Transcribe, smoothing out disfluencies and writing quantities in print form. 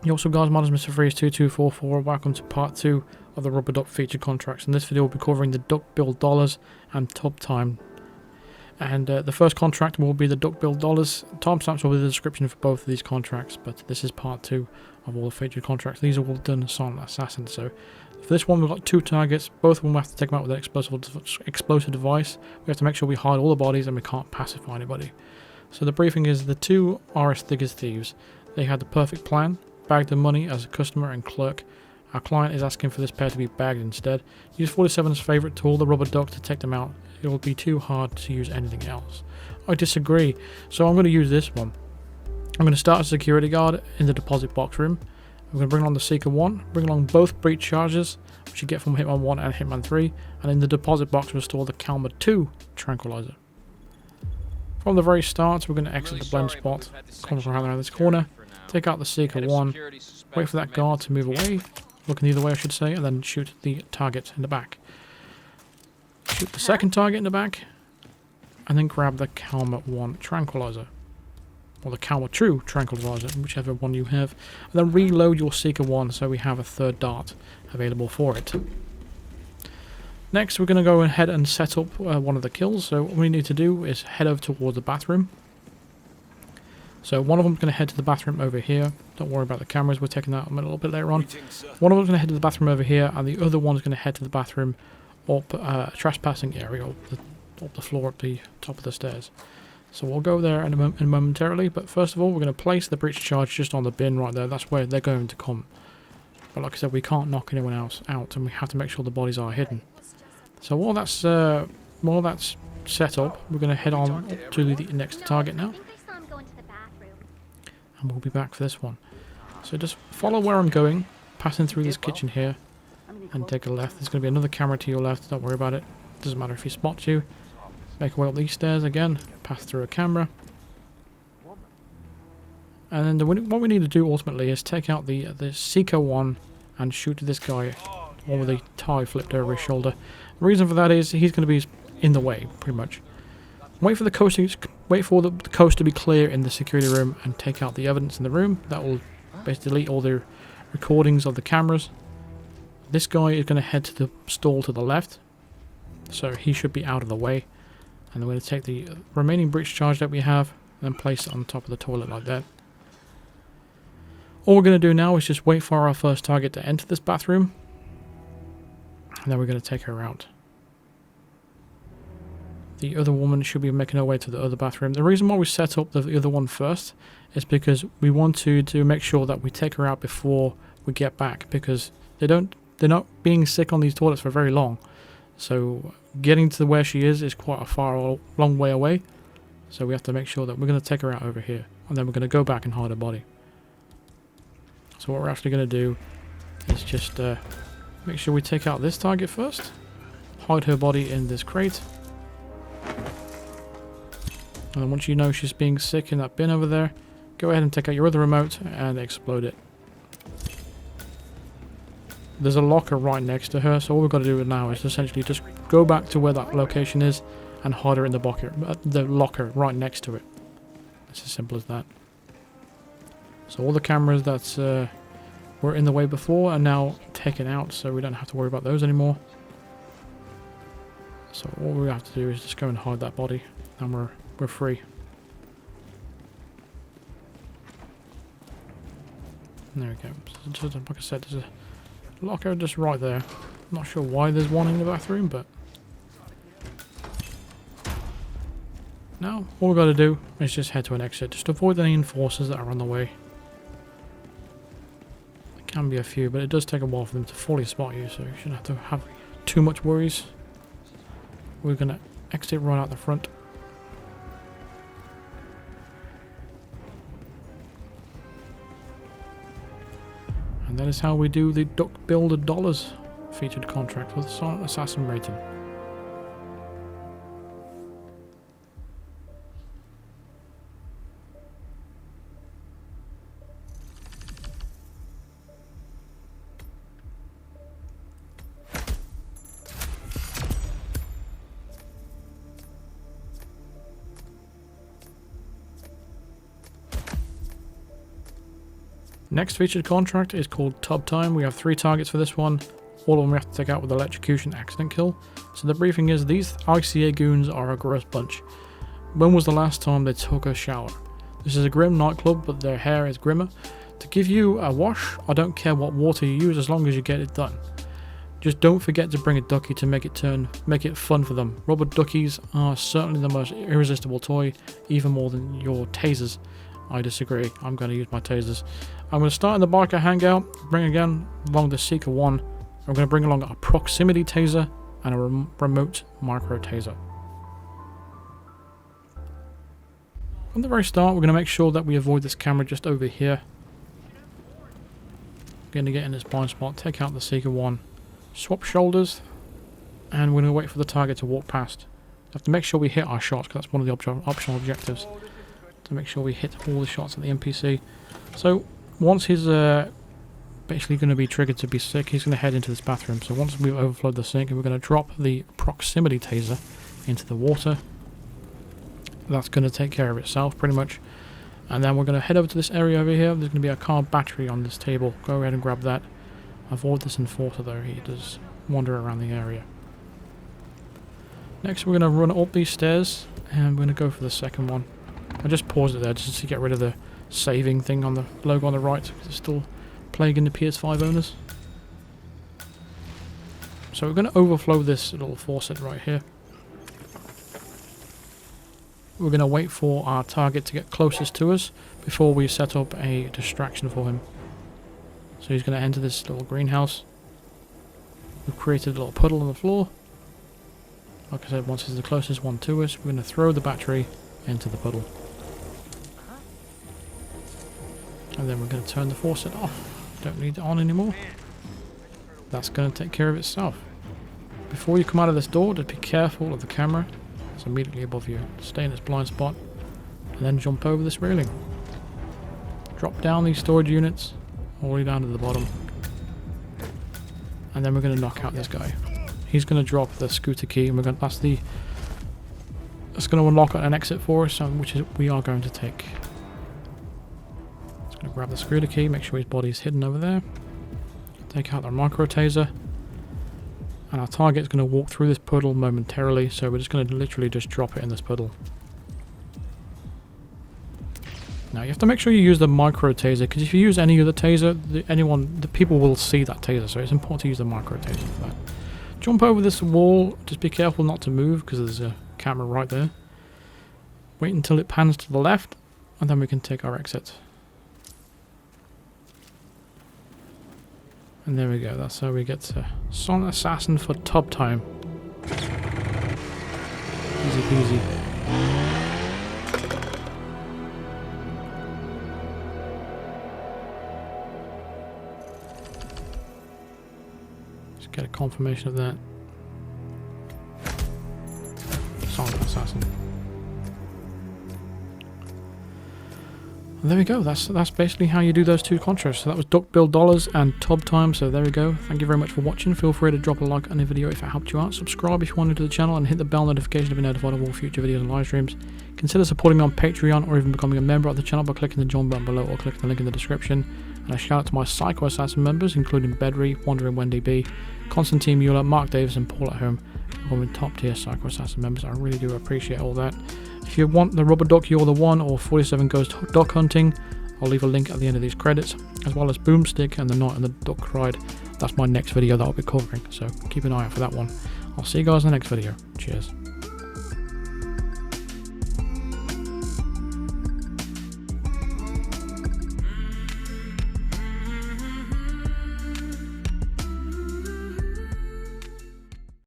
Yo, what's up guys, my name is Mr. Freeze2244. Welcome to part 2 of the Rubber Duck featured contracts. In this video we'll be covering the Duckbilled Dollars and Tub Time. And the first contract will be the Duckbilled Dollars. Timestamps will be in the description for both of these contracts, but this is part 2 of all the featured contracts. These are all done Silent Assassin. So for this one we've got 2 targets. Both of them we have to take them out with an explosive device. We have to make sure we hide all the bodies and we can't pacify anybody. So the briefing is the 2 are as thick as thieves. They had the perfect plan. Bagged the money as a customer and clerk. Our client is asking for this pair to be bagged instead. Use 47's favourite tool, the rubber duck, to take them out. It will be too hard to use anything else. I disagree, so I'm going to use this one. I'm going to start as a security guard in the deposit box room. I'm going to bring along the Seeker 1, bring along both breach charges, which you get from Hitman 1 and Hitman 3, and in the deposit box we'll store the Calmer 2 tranquilizer. From the very start, we're going to exit the blend spot, come around this corner, take out the Seeker 1, wait for that guard to move away, looking the other way I should say, and then shoot the target in the back. Shoot the second target in the back, and then grab the Calmer 1 tranquilizer. Or the Calmer 2 tranquilizer, whichever one you have. And then reload your Seeker 1 so we have a third dart available for it. Next we're going to go ahead and set up one of the kills. So what we need to do is head over towards the bathroom. So one of them's going to head to the bathroom over here. Don't worry about the cameras, we're taking that a little bit later on. One of them's going to head to the bathroom over here, and the other one's going to head to the bathroom up trespassing area, up the floor at the top of the stairs. So we'll go there in momentarily, but first of all we're going to place the breach charge just on the bin right there. That's where they're going to come. But like I said, we can't knock anyone else out, and we have to make sure the bodies are hidden. So while that's set up, we're going to head on to the next target now. And we'll be back for this one. So just follow where I'm going, passing through this kitchen here, and take a left. There's going to be another camera to your left, don't worry about it. Doesn't matter if he spots you. Make our way up these stairs again, pass through a camera. And then what we need to do ultimately is take out the Seeker 1 and shoot this guy with the tie flipped over his shoulder. The reason for that is he's going to be in the way, pretty much. Wait for the coast to be clear in the security room and take out the evidence in the room. That will basically delete all the recordings of the cameras. This guy is going to head to the stall to the left, so he should be out of the way. And then we're going to take the remaining breach charge that we have and place it on top of the toilet like that. All we're going to do now is just wait for our first target to enter this bathroom, and then we're going to take her out. The other woman should be making her way to the other bathroom. The reason why we set up the other one first is because we want to make sure that we take her out before we get back, because they're not being sick on these toilets for very long. So getting to where she is quite a long way away. So we have to make sure that we're going to take her out over here, and then we're going to go back and hide her body. So what we're actually going to do is just make sure we take out this target first, hide her body in this crate. And then once you know she's being sick in that bin over there, go ahead and take out your other remote and explode it. There's a locker right next to her, so all we've got to do now is essentially just go back to where that location is and hide her in the locker right next to it. It's as simple as that. So all the cameras that were in the way before are now taken out, so we don't have to worry about those anymore. So all we have to do is just go and hide that body, and we're free. There we go. So just, like I said, there's a locker just right there. Not sure why there's one in the bathroom, but now all we've got to do is just head to an exit. Just avoid any enforcers that are on the way. There can be a few, but it does take a while for them to fully spot you, so you shouldn't have to have too much worries. We're going to exit right out the front. And that is how we do the Duckbilled Dollars featured contract with Silent Assassin rating. Next featured contract is called Tub Time. We have 3 targets for this one. All of them we have to take out with electrocution accident kill. So the briefing is, these ICA goons are a gross bunch. When was the last time they took a shower? This is a grim nightclub, but their hair is grimmer. To give you a wash, I don't care what water you use as long as you get it done. Just don't forget to bring a ducky to make it fun for them. Rubber duckies are certainly the most irresistible toy, even more than your tasers. I disagree. I'm going to use my tasers. I'm going to start in the biker hangout, bring again along the Seeker 1. I'm going to bring along a proximity taser and a remote micro taser. From the very start, we're going to make sure that we avoid this camera just over here. Going to get in this blind spot, take out the Seeker 1, swap shoulders, and we're going to wait for the target to walk past. We have to make sure we hit our shots, because that's one of the optional objectives. To make sure we hit all the shots at the NPC. So once he's basically going to be triggered to be sick, he's going to head into this bathroom. So once we've overflowed the sink, we're going to drop the proximity taser into the water. That's going to take care of itself pretty much. And then we're going to head over to this area over here. There's going to be a car battery on this table. Go ahead and grab that. Avoid this enforcer though, he does wander around the area. Next we're going to run up these stairs and we're going to go for the second one. I just paused it there just to get rid of the saving thing on the logo on the right, because it's still plaguing the PS5 owners. So we're going to overflow this little faucet right here. We're going to wait for our target to get closest to us before we set up a distraction for him. So he's going to enter this little greenhouse. We've created a little puddle on the floor. Like I said, once he's the closest one to us, we're going to throw the battery into the puddle. And then we're going to turn the faucet off. Don't need it on anymore. That's going to take care of itself. Before you come out of this door, just be careful of the camera. It's immediately above you. Stay in this blind spot. And then jump over this railing. Drop down these storage units. All the way down to the bottom. And then we're going to knock out this guy. He's going to drop the scooter key. And that's going to unlock an exit for us, which we are going to take. Just going to grab the scooter key, make sure his body's hidden over there. Take out our micro taser. And our target's going to walk through this puddle momentarily, so we're just going to literally just drop it in this puddle. Now you have to make sure you use the micro taser, because if you use any other taser, the people will see that taser, so it's important to use the micro taser for that. Jump over this wall, just be careful not to move, because there's a camera right there. Wait until it pans to the left, and then we can take our exit. And there we go, that's how we get to Son Assassin for Tub Time. Easy peasy. Just get a confirmation of that. Son Assassin. And there we go, that's basically how you do those 2 contracts. So that was Duckbilled Dollars and Tub Time, so there we go. Thank you very much for watching. Feel free to drop a like on the video if it helped you out. Subscribe if you want to the channel, and hit the bell notification to be notified of all future videos and live streams. Consider supporting me on Patreon, or even becoming a member of the channel by clicking the join button below, or clicking the link in the description. And a shout out to my Psycho Assassin members, including Bedry, Wandering Wendy B, Constantine Mueller, Mark Davis and Paul at Home. All top tier Psycho Assassin members. I really do appreciate all that. If you want the Rubber Ducky or the 1 or 47 Ghost Duck Hunting, I'll leave a link at the end of these credits, as well as Boomstick and the Night and the Duck Ride. That's my next video that I'll be covering, so keep an eye out for that one. I'll see you guys in the next video. Cheers.